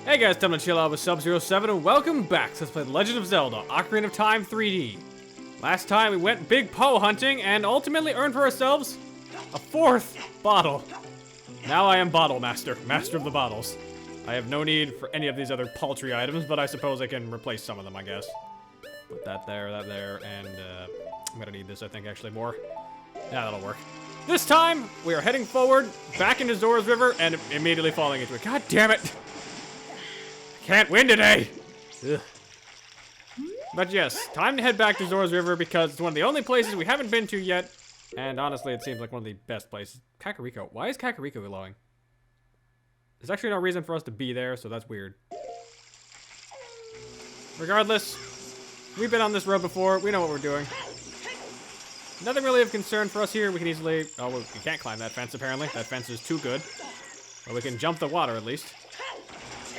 Hey guys, time to chill out with Sub-07 and welcome back to Let's Play The Legend of Zelda, Ocarina of Time 3D. Last time we went Big Poe hunting and ultimately earned for ourselves a 4th bottle. Now I am Bottle Master, Master of the Bottles. I have no need for any of these other paltry items, but I suppose I can replace some of them, I guess. Put that there, and I'm gonna need this, I think, actually more. Yeah, that'll work. This time, we are heading forward, back into Zora's River, and immediately falling into it. God damn it! Can't win today! Ugh. But yes, time to head back to Zora's River because it's one of the only places we haven't been to yet. And honestly, it seems like one of the best places. Kakariko. Why is Kakariko glowing? There's actually no reason for us to be there, so that's weird. Regardless, we've been on this road before. We know what we're doing. Nothing really of concern for us here. We can easily... Oh, we can't climb that fence, apparently. That fence is too good. But we can jump the water, at least.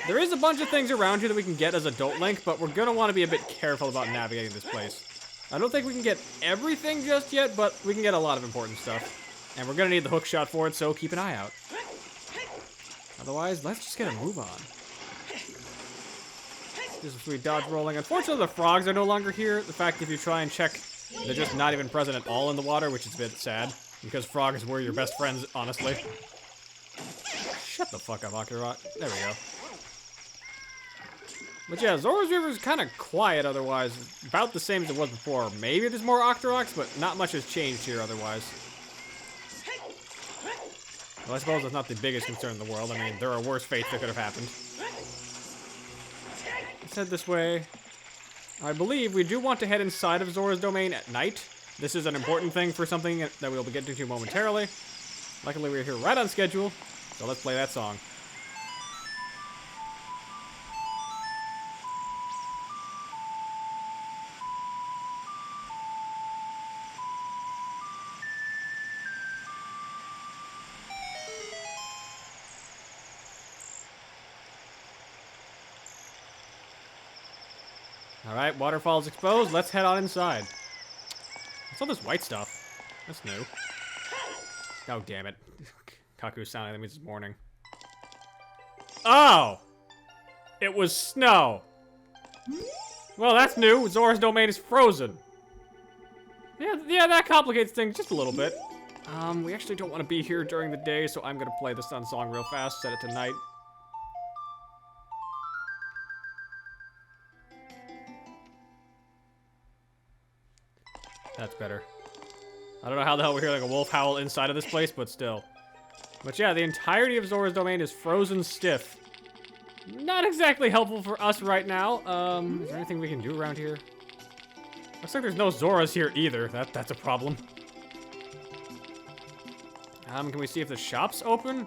There is a bunch of things around here that we can get as Adult Link, but we're gonna want to be a bit careful about navigating this place. I don't think we can get everything just yet, but we can get a lot of important stuff. And we're gonna need the hook shot for it, so keep an eye out. Otherwise, let's just get a move on. This is sweet dodge rolling. Unfortunately, the frogs are no longer here. The fact if you try and check, they're just not even present at all in the water, which is a bit sad. Because frogs were your best friends, honestly. Shut the fuck up, Akira. There we go. But yeah, Zora's River is kind of quiet otherwise. About the same as it was before. Maybe there's more Octoroks, but not much has changed here otherwise. Well, I suppose it's not the biggest concern in the world. I mean, there are worse fates that could have happened. Let's head this way. I believe we do want to head inside of Zora's domain at night. This is an important thing for something that we'll be getting to momentarily. Luckily, we're here right on schedule, so let's play that song. Alright, waterfall's exposed. Let's head on inside. What's all this white stuff? That's new. Oh, damn it. Kaku's sounding, that means it's morning. Oh! It was snow. Well, that's new. Zora's domain is frozen. Yeah, that complicates things just a little bit. We actually don't want to be here during the day, so I'm gonna play the sun song real fast, set it to night. That's better. I don't know how the hell we're hearing like a wolf howl inside of this place, but still. But yeah, the entirety of Zora's domain is frozen stiff. Not exactly helpful for us right now. Is there anything we can do around here? Looks like there's no Zoras here either. That's a problem. Can we see if the shop's open?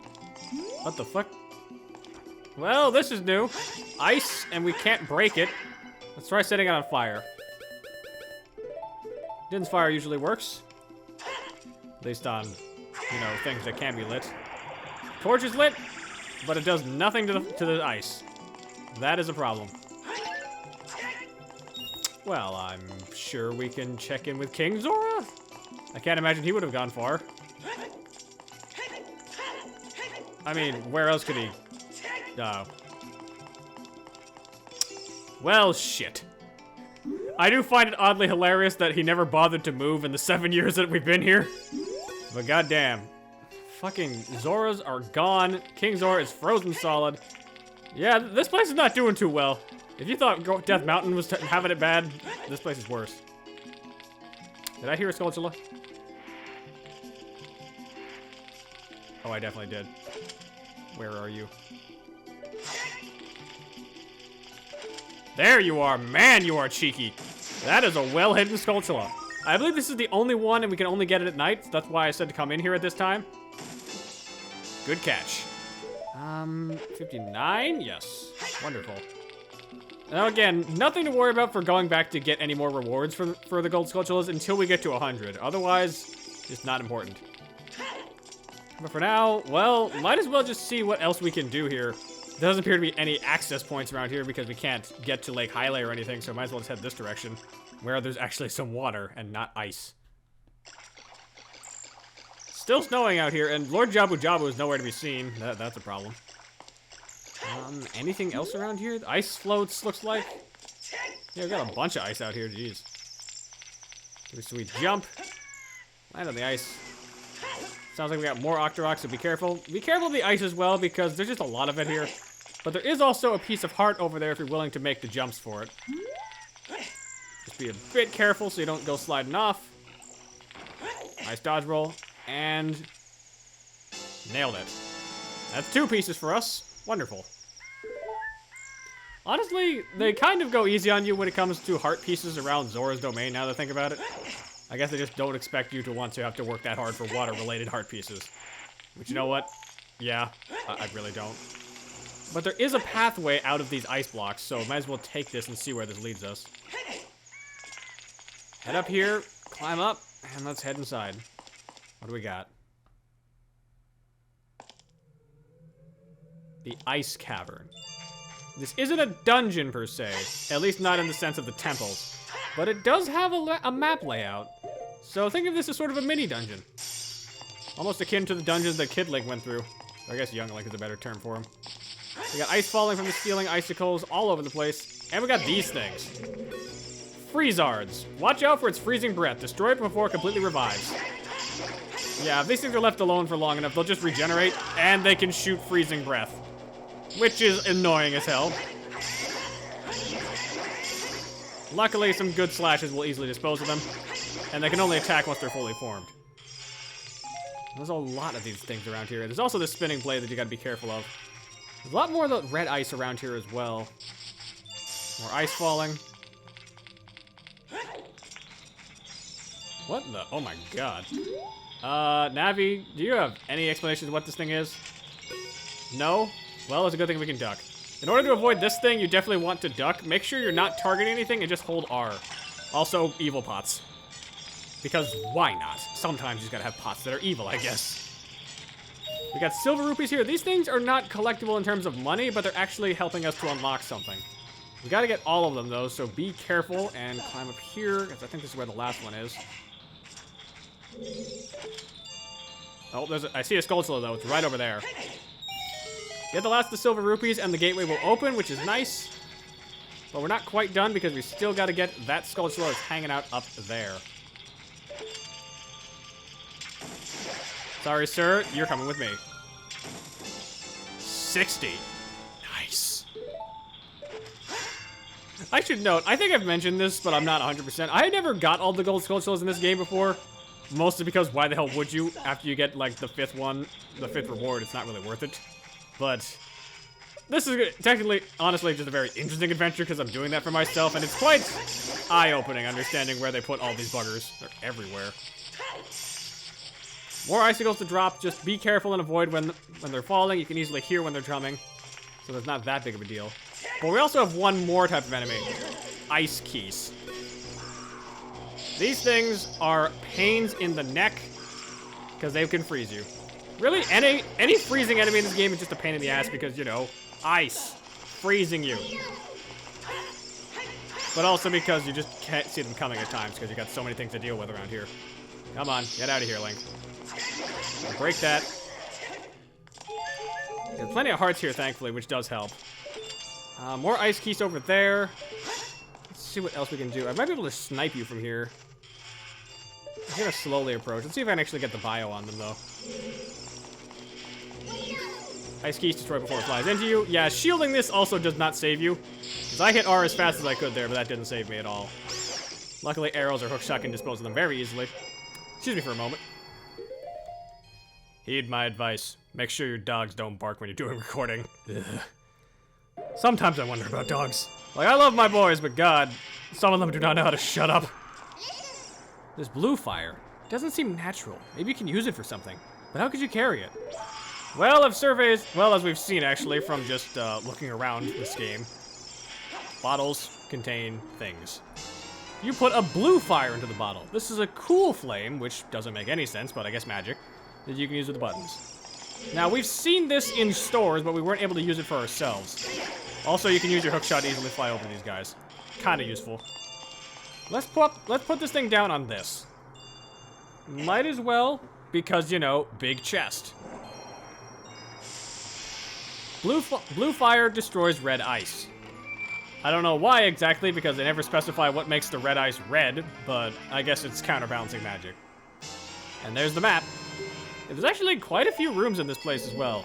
What the fuck? Well, this is new. Ice, and we can't break it. Let's try setting it on fire. Din's fire usually works. At least on, you know, things that can be lit. Torch is lit, but it does nothing to the ice. That is a problem. Well, I'm sure we can check in with King Zora. I can't imagine he would have gone far. I mean, where else could he? Well, shit. I do find it oddly hilarious that he never bothered to move in the 7 years that we've been here. But goddamn. Fucking Zoras are gone. King Zora is frozen solid. Yeah, this place is not doing too well. If you thought Death Mountain was having it bad, this place is worse. Did I hear a Skulltula? Oh, I definitely did. Where are you? There you are. Man, you are cheeky. That is a well-hidden Skulltula. I believe this is the only one, and we can only get it at night. So that's why I said to come in here at this time. Good catch. 59? Yes. Wonderful. Now again, nothing to worry about for going back to get any more rewards for the gold Skulltulas until we get to 100. Otherwise, just not important. But for now, well, might as well just see what else we can do here. There doesn't appear to be any access points around here because we can't get to Lake Hylia or anything, so might as well just head this direction, where there's actually some water and not ice. Still snowing out here, and Lord Jabu Jabu is nowhere to be seen. That's a problem. Anything else around here? The ice floats, looks like. Yeah, we got a bunch of ice out here, jeez. Do a sweet jump. Land on the ice. Sounds like we got more Octoroks, so be careful. Be careful of the ice as well, because there's just a lot of it here. But there is also a piece of heart over there if you're willing to make the jumps for it. Just be a bit careful so you don't go sliding off. Nice dodge roll. And nailed it. That's 2 pieces for us. Wonderful. Honestly, they kind of go easy on you when it comes to heart pieces around Zora's domain, now that I think about it. I guess they just don't expect you to want to have to work that hard for water-related heart pieces. Which, you know what? Yeah, I really don't. But there is a pathway out of these ice blocks, so might as well take this and see where this leads us. Head up here, climb up, and let's head inside. What do we got? The Ice Cavern. This isn't a dungeon per se, at least not in the sense of the temples, but it does have a map layout. So think of this as sort of a mini dungeon. Almost akin to the dungeons that Kid Link went through. Or I guess Young Link is a better term for him. We got ice falling from the ceiling, icicles all over the place, and we got these things. Freezards. Watch out for its freezing breath. Destroy it before it completely revives. Yeah, if these things are left alone for long enough, they'll just regenerate, and they can shoot freezing breath. Which is annoying as hell. Luckily, some good slashes will easily dispose of them, and they can only attack once they're fully formed. There's a lot of these things around here. There's also this spinning blade that you gotta be careful of. There's a lot more of the red ice around here as well. More ice falling. What the? Oh my god. Navi, do you have any explanation of what this thing is? No? Well, it's a good thing we can duck. In order to avoid this thing, you definitely want to duck. Make sure you're not targeting anything and just hold R. Also, evil pots. Because why not? Sometimes you just gotta have pots that are evil, I guess. We got silver rupees here. These things are not collectible in terms of money, but they're actually helping us to unlock something. We gotta get all of them, though, so be careful and climb up here, because I think this is where the last one is. Oh, I see a Skulltula, though. It's right over there. Get the last of the silver rupees, and the gateway will open, which is nice. But we're not quite done, because we still gotta get that Skulltula that's hanging out up there. Sorry, sir. You're coming with me. 60. Nice. I should note, I think I've mentioned this, but I'm not 100%. I never got all the gold Skulltulas in this game before. Mostly because why the hell would you? After you get, like, the 5th one, the 5th reward, it's not really worth it. But this is technically, honestly, just a very interesting adventure because I'm doing that for myself, and it's quite eye-opening understanding where they put all these buggers. They're everywhere. More icicles to drop. Just be careful and avoid when they're falling. You can easily hear when they're drumming, so there's not that big of a deal. But we also have one more type of enemy. Ice keys. These things are pains in the neck because they can freeze you. Really, any freezing enemy in this game is just a pain in the ass because, you know, ice freezing you. But also because you just can't see them coming at times because you got so many things to deal with around here. Come on, get out of here, Link. Break that. There's plenty of hearts here, thankfully, which does help. More ice keys over there. Let's see what else we can do. I might be able to snipe you from here. I'm gonna slowly approach. Let's see if I can actually get the bio on them, though. Ice keys destroy before it flies into you. Yeah, shielding this also does not save you. Because I hit R as fast as I could there, but that didn't save me at all. Luckily, arrows or hookshot can dispose of them very easily. Excuse me for a moment. Heed my advice. Make sure your dogs don't bark when you're doing recording. Ugh. Sometimes I wonder about dogs. Like, I love my boys, but God, some of them do not know how to shut up. This blue fire doesn't seem natural. Maybe you can use it for something. But how could you carry it? Well, as we've seen, actually, from just looking around this game, bottles contain things. You put a blue fire into the bottle. This is a cool flame, which doesn't make any sense, but I guess magic, that you can use with the buttons. Now, we've seen this in stores, but we weren't able to use it for ourselves. Also, you can use your hookshot to easily fly over these guys. Kinda useful. Let's put this thing down on this. Might as well, because, you know, big chest. Blue fire destroys red ice. I don't know why exactly, because they never specify what makes the red ice red, but I guess it's counterbalancing magic. And there's the map. There's actually quite a few rooms in this place as well.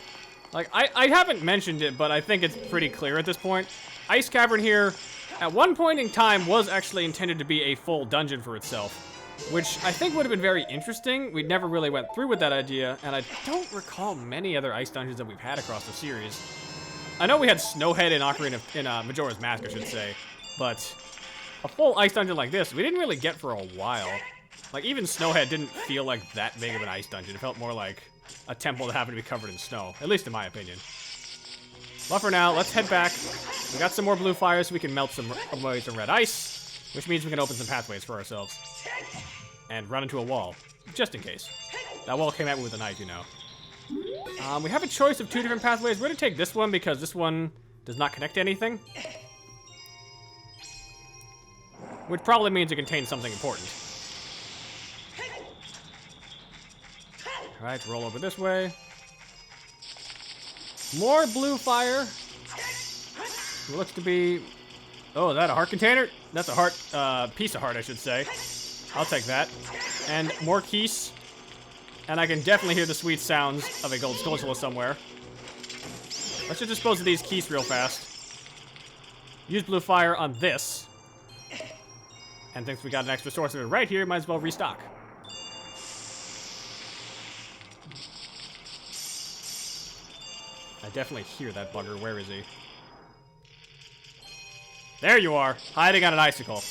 Like, I haven't mentioned it, but I think it's pretty clear at this point. Ice Cavern here, at one point in time, was actually intended to be a full dungeon for itself, which I think would have been very interesting. We never really went through with that idea, and I don't recall many other ice dungeons that we've had across the series. I know we had Snowhead in Majora's Mask, I should say, but a full ice dungeon like this, we didn't really get for a while. Like, even Snowhead didn't feel like that big of an ice dungeon. It felt more like a temple that happened to be covered in snow, at least in my opinion. But for now, let's head back. We got some more blue fire so we can melt some red ice, which means we can open some pathways for ourselves. And run into a wall, just in case. That wall came at me with a knife, you know. We have a choice of two different pathways. We're gonna take this one because this one does not connect to anything. Which probably means it contains something important. Alright, roll over this way. More blue fire. It looks to be... Oh, is that a heart container? That's a heart, piece of heart, I should say. I'll take that. And more keys. And I can definitely hear the sweet sounds of a gold skulltula somewhere. Let's just dispose of these keys real fast. Use blue fire on this. And since we got an extra source of it right here, might as well restock. I definitely hear that bugger. Where is he? There you are, hiding on an icicle.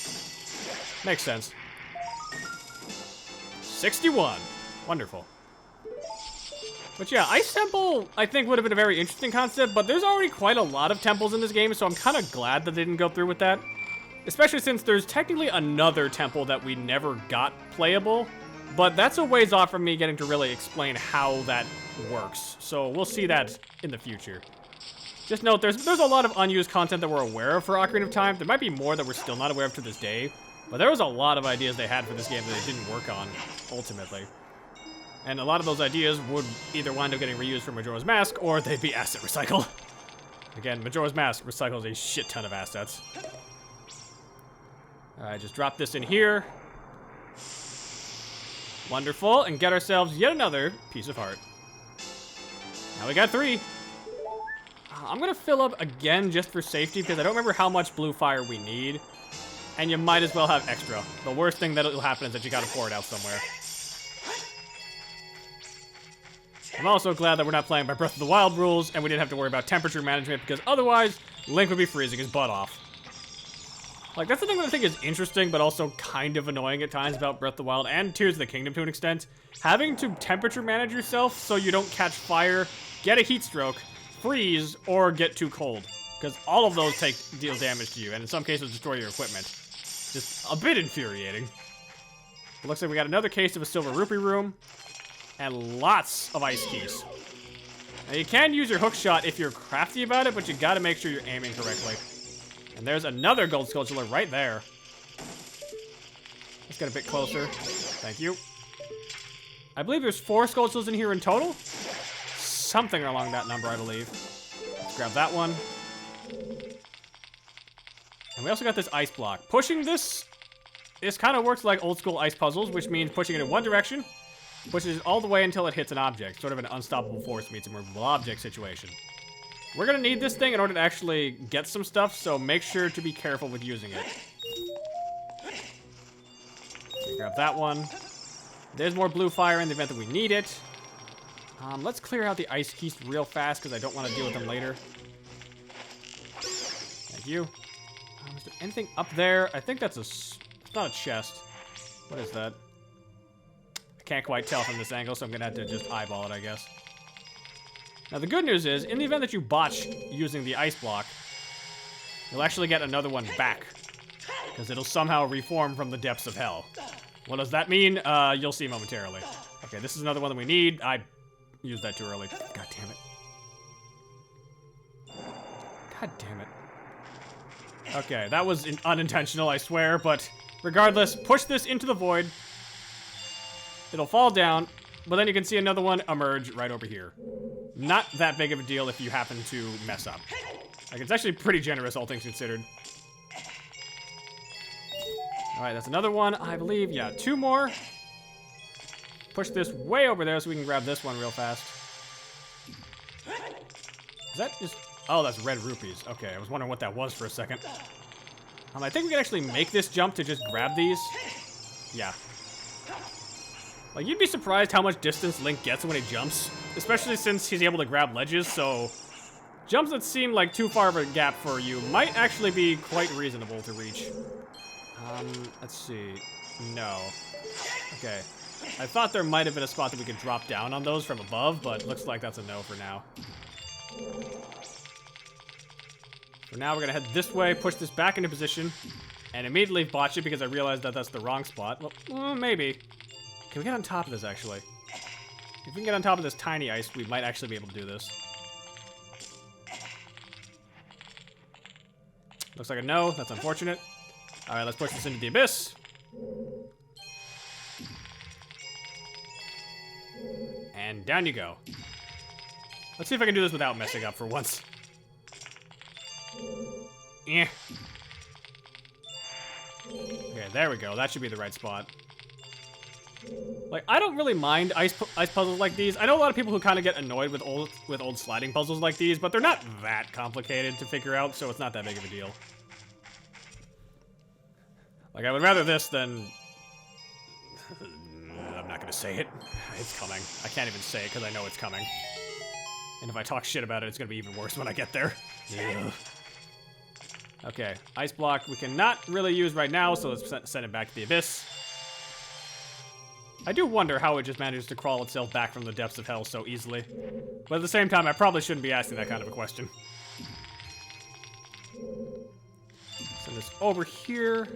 Makes sense. 61. Wonderful. But yeah, Ice Temple, I think, would have been a very interesting concept, but there's already quite a lot of temples in this game, so I'm kind of glad that they didn't go through with that. Especially since there's technically another temple that we never got playable, but that's a ways off from me getting to really explain how that works. So we'll see that in the future. Just note, there's a lot of unused content that we're aware of for Ocarina of Time. There might be more that we're still not aware of to this day, but there was a lot of ideas they had for this game that they didn't work on, ultimately. And a lot of those ideas would either wind up getting reused for Majora's Mask, or they'd be asset recycled. Again, Majora's Mask recycles a shit ton of assets. Alright, just drop this in here. Wonderful, and get ourselves yet another piece of heart. Now we got 3. I'm gonna fill up again just for safety, because I don't remember how much blue fire we need. And you might as well have extra. The worst thing that'll happen is that you gotta pour it out somewhere. I'm also glad that we're not playing by Breath of the Wild rules, and we didn't have to worry about temperature management, because otherwise, Link would be freezing his butt off. Like, that's the thing that I think is interesting, but also kind of annoying at times about Breath of the Wild, and Tears of the Kingdom to an extent. Having to temperature manage yourself so you don't catch fire, get a heat stroke, freeze, or get too cold. Because all of those deal damage to you, and in some cases destroy your equipment. Just a bit infuriating. It looks like we got another case of a silver rupee room. And lots of ice keys. Now, you can use your hook shot if you're crafty about it, but you gotta make sure you're aiming correctly. And there's another gold skulltula right there. Let's get a bit closer. Thank you. I believe there's 4 skulltulas in here in total. Something along that number, I believe. Let's grab that one. And we also got this ice block. Pushing this kind of works like old school ice puzzles, which means pushing it in one direction, pushes it all the way until it hits an object. Sort of an unstoppable force meets a movable object situation. We're gonna need this thing in order to actually get some stuff, so make sure to be careful with using it. Okay, grab that one. There's more blue fire in the event that we need it. Let's clear out the ice keys real fast, because I don't want to deal with them later. Thank you. Is there anything up there? I think that's it's not a chest. What is that? I can't quite tell from this angle, so I'm gonna have to just eyeball it, I guess. Now, the good news is, in the event that you botch using the ice block, you'll actually get another one back, because it'll somehow reform from the depths of hell. What does that mean? You'll see momentarily. Okay, this is another one that we need. I used that too early. God damn it. God damn it. Okay, that was unintentional, I swear, but regardless, push this into the void. It'll fall down, but then you can see another one emerge right over here. not that big of a deal if you happen to mess up. Like, it's actually pretty generous, all things considered. Alright, that's another one, I believe. Yeah, 2 more. Push this way over there so we can grab this one real fast. Is that just... Oh, that's red rupees. Okay, I was wondering what that was for a second. I think we can actually make this jump to just grab these. Yeah. Like, you'd be surprised how much distance Link gets when he jumps. Especially since he's able to grab ledges, so... Jumps that seem like too far of a gap for you might actually be quite reasonable to reach. Let's see. No. Okay. I thought there might have been a spot that we could drop down on those from above, but looks like that's a no for now. For now, we're gonna head this way, push this back into position, and immediately botch it because I realized that that's the wrong spot. Well, maybe. Can we get on top of this, actually? If we can get on top of this tiny ice, we might actually be able to do this. Looks like a no. That's unfortunate. Alright, let's push this into the abyss. And down you go. Let's see if I can do this without messing up for once. Yeah. Okay, there we go. That should be the right spot. Like, I don't really mind ice puzzles like these. I know a lot of people who kind of get annoyed with old sliding puzzles like these, but they're not that complicated to figure out, so it's not that big of a deal. Like, I would rather this than... I'm not gonna say it. It's coming. I can't even say it because I know it's coming. And if I talk shit about it, it's gonna be even worse when I get there. Ugh. Okay, ice block we cannot really use right now, so let's send it back to the abyss. I do wonder how it just manages to crawl itself back from the depths of hell so easily. But at the same time, I probably shouldn't be asking that kind of a question. Send this over here.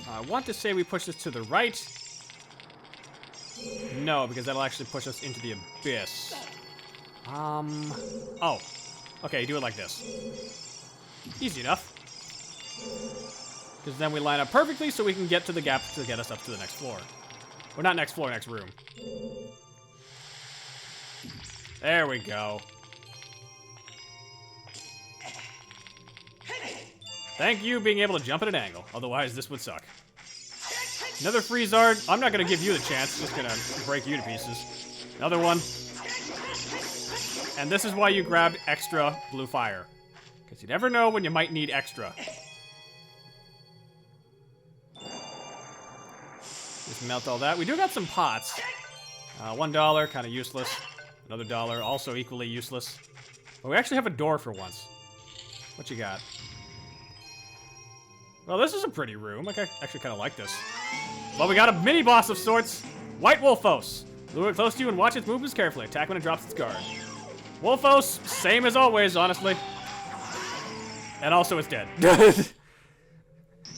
I want to say we push this to the right. No, because that'll actually push us into the abyss. Oh. Okay, do it like this. Easy enough. Because then we line up perfectly so we can get to the gap to get us up to the next floor. Or not next floor, next room. There we go. Thank you being able to jump at an angle. Otherwise, this would suck. Another Freezard. I'm not going to give you the chance. Just going to break you to pieces. Another one. And this is why you grabbed extra blue fire. Because you never know when you might need extra. Just melt all that. We do got some pots. $1, kind of useless. Another $1, also equally useless. But we actually have a door for once. What you got? Well, this is a pretty room. Like, I actually kind of like this. Well, we got a mini-boss of sorts. White Wolfos. Lure it close to you and watch its movements carefully. Attack when it drops its guard. Wolfos, same as always, honestly. And also it's dead.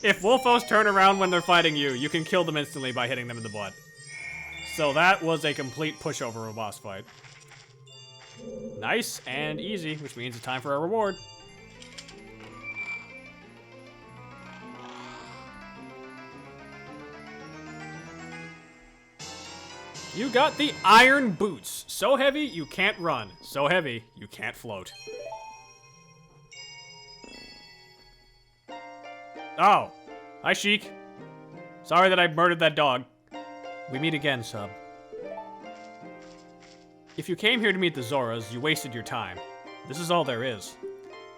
If Wolfos turn around when they're fighting you, you can kill them instantly by hitting them in the butt. So that was a complete pushover of a boss fight. Nice and easy, which means it's time for our reward. You got the iron boots. So heavy, you can't run. So heavy, you can't float. Oh. Hi, Sheik. Sorry that I murdered that dog. We meet again, Sub. If you came here to meet the Zoras, you wasted your time. This is all there is.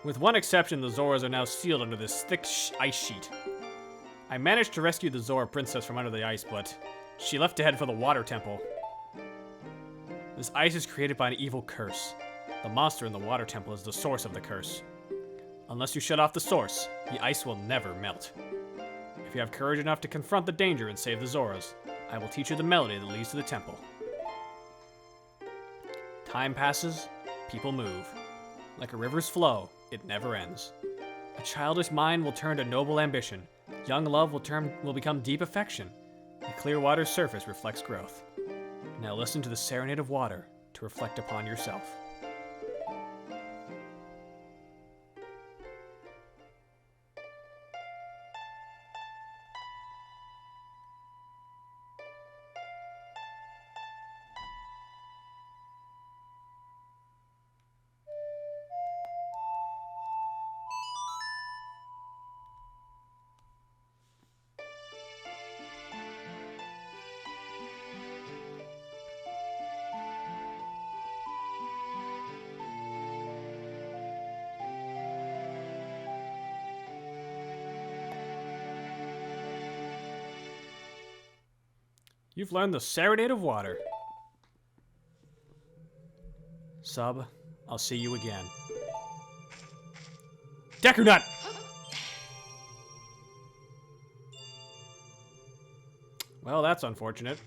With one exception, the Zoras are now sealed under this thick ice sheet. I managed to rescue the Zora princess from under the ice, but she left to head for the water temple. This ice is created by an evil curse. The monster in the water temple is the source of the curse. Unless you shut off the source, the ice will never melt. If you have courage enough to confront the danger and save the Zoras, I will teach you the melody that leads to the temple. Time passes, people move. Like a river's flow, it never ends. A childish mind will turn to noble ambition. Young love will become deep affection. The clear water's surface reflects growth. Now listen to the serenade of water to reflect upon yourself. You've learned the Serenade of Water. Sub, I'll see you again. Deku Nut! Well, that's unfortunate.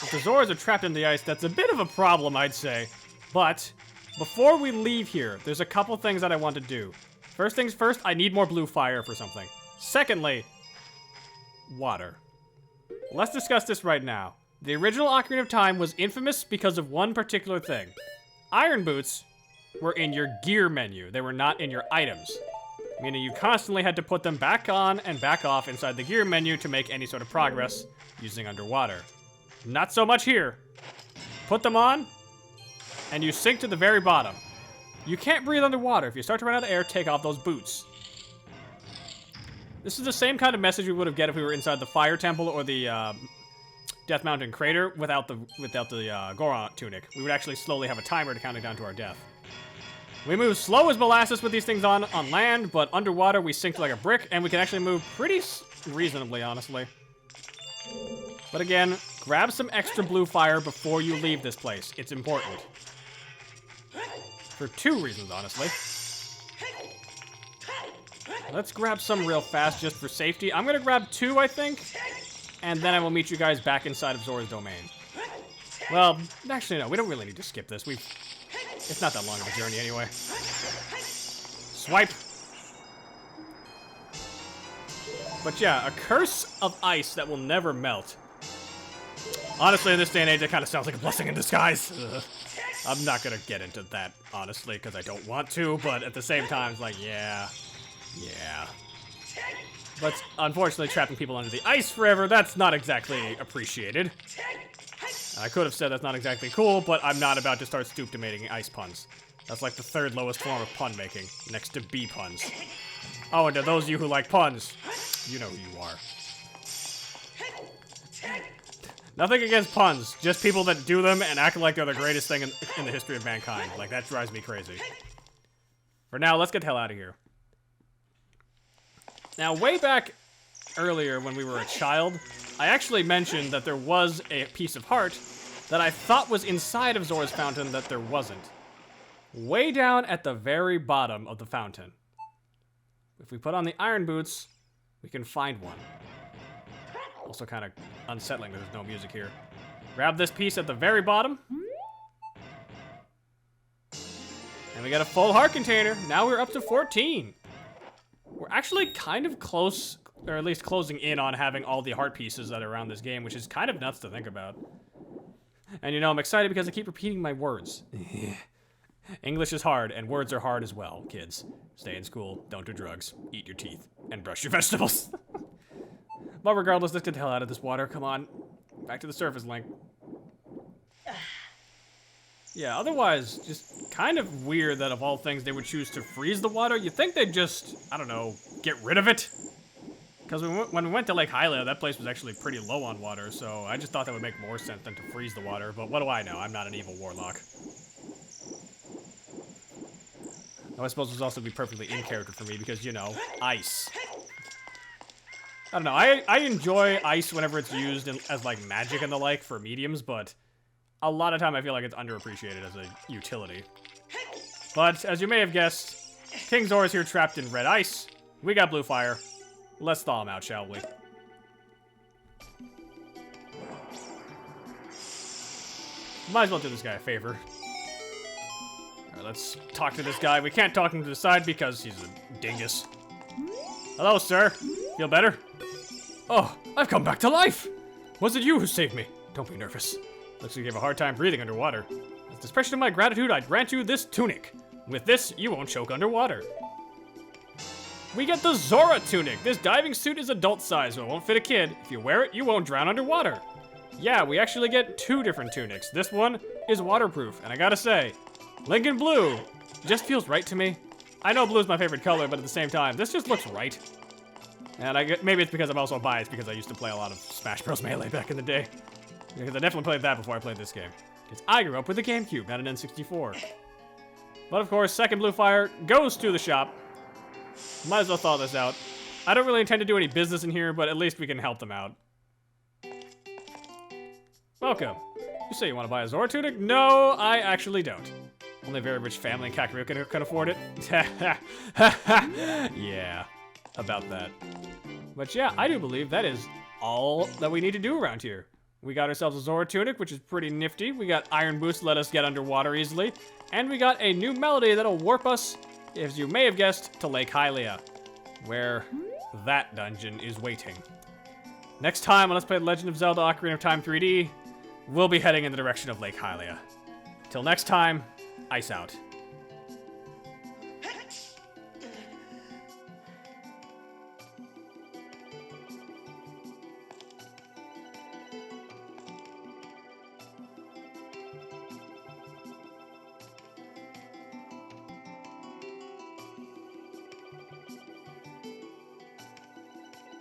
If the Zoras are trapped in the ice, that's a bit of a problem, I'd say. But, before we leave here, there's a couple things that I want to do. First things first, I need more blue fire for something. Secondly, water. Let's discuss this right now. The original Ocarina of Time was infamous because of one particular thing. Iron boots were in your gear menu. They were not in your items. Meaning you constantly had to put them back on and back off inside the gear menu to make any sort of progress using underwater. Not so much here. Put them on, and you sink to the very bottom. You can't breathe underwater. If you start to run out of air, take off those boots. This is the same kind of message we would have get if we were inside the Fire Temple or the Death Mountain Crater without the Goron tunic. We would actually slowly have a timer to count it down to our death. We move slow as molasses with these things on land, but underwater we sink like a brick, and we can actually move pretty reasonably, honestly. But again, grab some extra blue fire before you leave this place. It's important. For two reasons, honestly. Let's grab some real fast just for safety. I'm gonna grab 2, I think, and then I will meet you guys back inside of Zora's domain. Well, actually, no, we don't really need to skip this. It's not that long of a journey anyway. Swipe. But yeah, a curse of ice that will never melt. Honestly, in this day and age, that kind of sounds like a blessing in disguise. I'm not gonna get into that, honestly, because I don't want to, but at the same time, it's like, yeah. But unfortunately, trapping people under the ice forever, that's not exactly appreciated. I could have said that's not exactly cool, but I'm not about to start stoop-to-mating ice puns. That's like the 3rd lowest form of pun making, next to bee puns. Oh, and to those of you who like puns, you know who you are. Nothing against puns, just people that do them and act like they're the greatest thing in the history of mankind. Like, that drives me crazy. For now, let's get the hell out of here. Now, way back earlier when we were a child, I actually mentioned that there was a piece of heart that I thought was inside of Zora's fountain that there wasn't. Way down at the very bottom of the fountain. If we put on the iron boots, we can find one. Also kind of unsettling that there's no music here. Grab this piece at the very bottom. And we got a full heart container. Now we're up to 14. We're actually kind of close, or at least closing in on having all the heart pieces that are around this game, which is kind of nuts to think about. And you know, I'm excited because I keep repeating my words. English is hard, and words are hard as well, kids. Stay in school, don't do drugs, eat your teeth, and brush your vegetables. But regardless, let's get the hell out of this water. Come on. Back to the surface, Link. Yeah, otherwise, just kind of weird that of all things they would choose to freeze the water. You'd think they'd just, I don't know, get rid of it? Because when we went to Lake Hylia, that place was actually pretty low on water, so I just thought that would make more sense than to freeze the water. But what do I know? I'm not an evil warlock. Now, I suppose this would also be perfectly in character for me because, you know, ice. I don't know, I enjoy ice whenever it's used as, like, magic and the like for mediums, but a lot of time I feel like it's underappreciated as a utility. But, as you may have guessed, King Zora's here trapped in red ice. We got blue fire. Let's thaw him out, shall we? Might as well do this guy a favor. Alright, let's talk to this guy. We can't talk him to the side because he's a dingus. Hello, sir. Feel better? Oh, I've come back to life! Was it you who saved me? Don't be nervous. Looks like you have a hard time breathing underwater. As an expression of my gratitude, I grant you this tunic. With this, you won't choke underwater. We get the Zora tunic. This diving suit is adult size, so it won't fit a kid. If you wear it, you won't drown underwater. Yeah, we actually get 2 different tunics. This one is waterproof, and I gotta say, Lincoln Blue just feels right to me. I know blue is my favorite color, but at the same time, this just looks right. And maybe it's because I'm also biased because I used to play a lot of Smash Bros. Melee back in the day. Because I definitely played that before I played this game. Because I grew up with a GameCube, not an N64. But of course, second blue fire goes to the shop. Might as well thaw this out. I don't really intend to do any business in here, but at least we can help them out. welcome. You say you want to buy a Zora tunic? No, I actually don't. Only a very rich family in Kakariko can afford it. Yeah, about that. But yeah, I do believe that is all that we need to do around here. We got ourselves a Zora tunic, which is pretty nifty. We got Iron Boost to let us get underwater easily. And we got a new melody that'll warp us, as you may have guessed, to Lake Hylia, where that dungeon is waiting. Next time on Let's Play Legend of Zelda Ocarina of Time 3D, we'll be heading in the direction of Lake Hylia. Till next time, ice out.